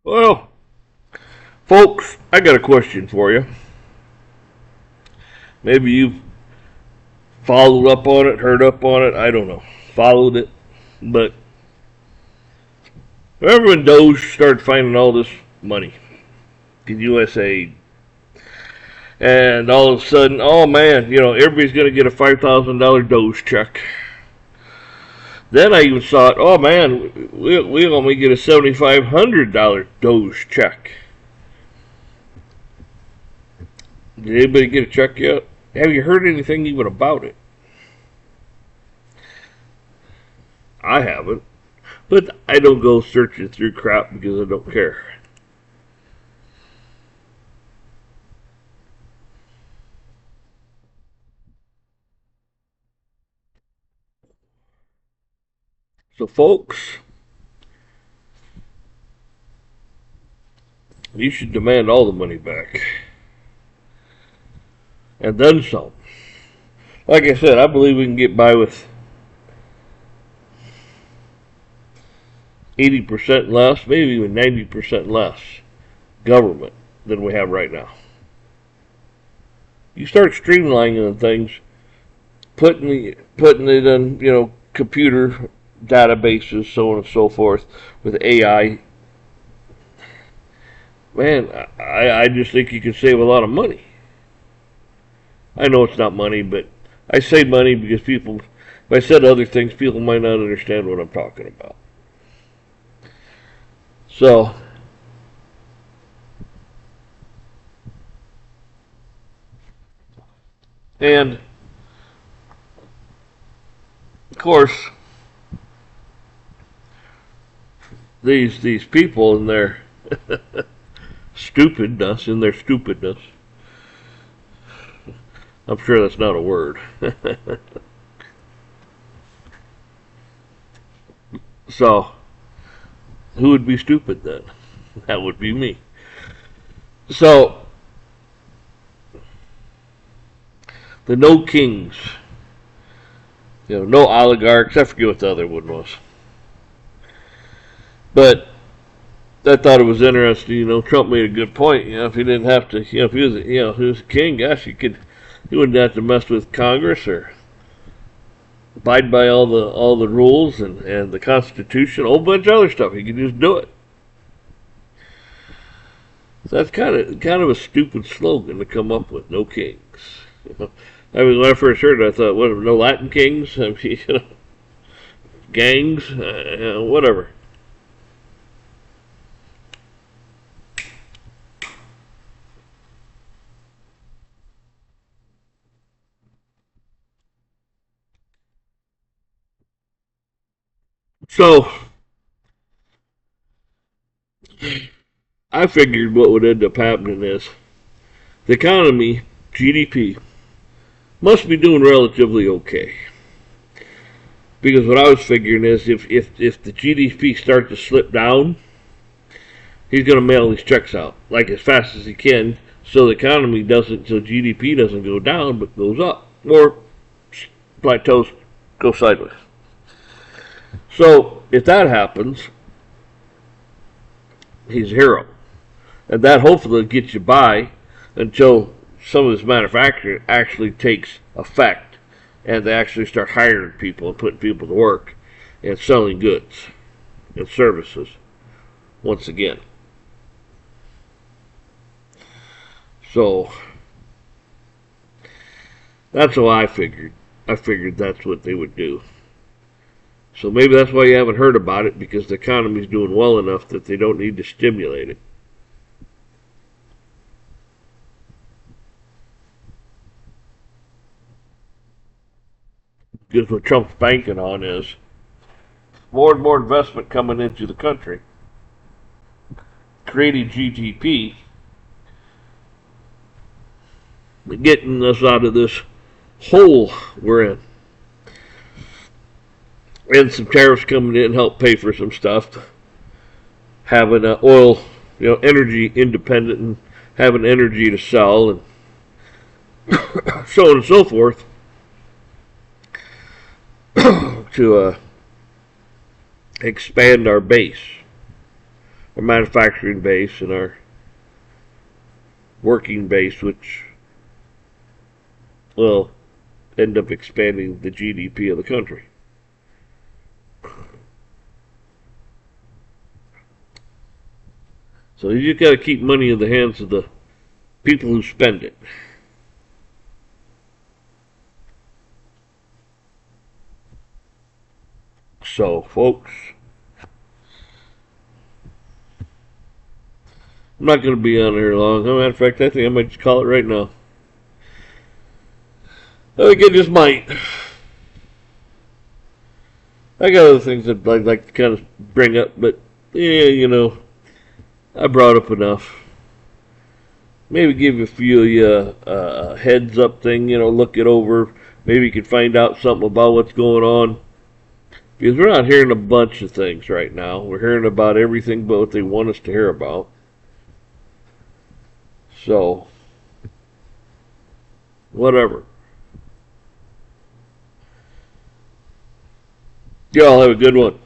Well, folks, I got a question for you. Maybe you've followed up on it, heard up on it, I don't know. Followed it. But remember when DOGE started finding all this money in USA, and all of a sudden, oh man, everybody's going to get a $5,000 DOGE check. Then I even thought, oh man, we only get a $7,500 DOGE check. Did anybody get a check yet? Have you heard anything even about it? I haven't. But I don't go searching through crap because I don't care. So, folks, you should demand all the money back. And then some. Like I said, I believe we can get by with 80% less, maybe even 90% less government than we have right now. You start streamlining things, putting it in, computer databases, so on and so forth, with AI. Man, I just think you can save a lot of money. I know it's not money, but I say money because if I said other things, people might not understand what I'm talking about. So, and of course, these people in their stupidness, I'm sure that's not a word. So, who would be stupid then? That would be me. So, the no kings, no oligarchs. I forget what the other one was. But I thought it was interesting. Trump made a good point. If he didn't have to, if he was a king, gosh, he wouldn't have to mess with Congress or abide by all the rules and the Constitution, a whole bunch of other stuff. He could just do it. So that's kind of a stupid slogan to come up with. No kings. I mean, when I first heard it, I thought, what? No Latin kings? I mean, gangs, whatever. So I figured what would end up happening is the economy, GDP, must be doing relatively okay. Because what I was figuring is if the GDP starts to slip down, he's going to mail these checks out like as fast as he can, so the economy doesn't, so GDP doesn't go down but goes up or plateaus, go sideways. So if that happens, he's a hero, and that hopefully gets you by until some of this manufacturing actually takes effect, and they actually start hiring people and putting people to work and selling goods and services once again. So that's what I figured. I figured that's what they would do. So maybe that's why you haven't heard about it, because the economy's doing well enough that they don't need to stimulate it. Because what Trump's banking on is more and more investment coming into the country, creating GDP, getting us out of this hole we're in. And some tariffs coming in help pay for some stuff. Having oil, energy independent, and having energy to sell, and so on and so forth, to expand our base our manufacturing base and our working base, which will end up expanding the GDP of the country. So you just got to keep money in the hands of the people who spend it. So, folks, I'm not going to be on here long. As a matter of fact, I think I might just call it right now. I think I just might. I got other things that I'd like to kind of bring up, but yeah, I brought up enough. Maybe give a few of you a heads up thing, look it over. Maybe you can find out something about what's going on. Because we're not hearing a bunch of things right now. We're hearing about everything but what they want us to hear about. So, whatever. Y'all have a good one.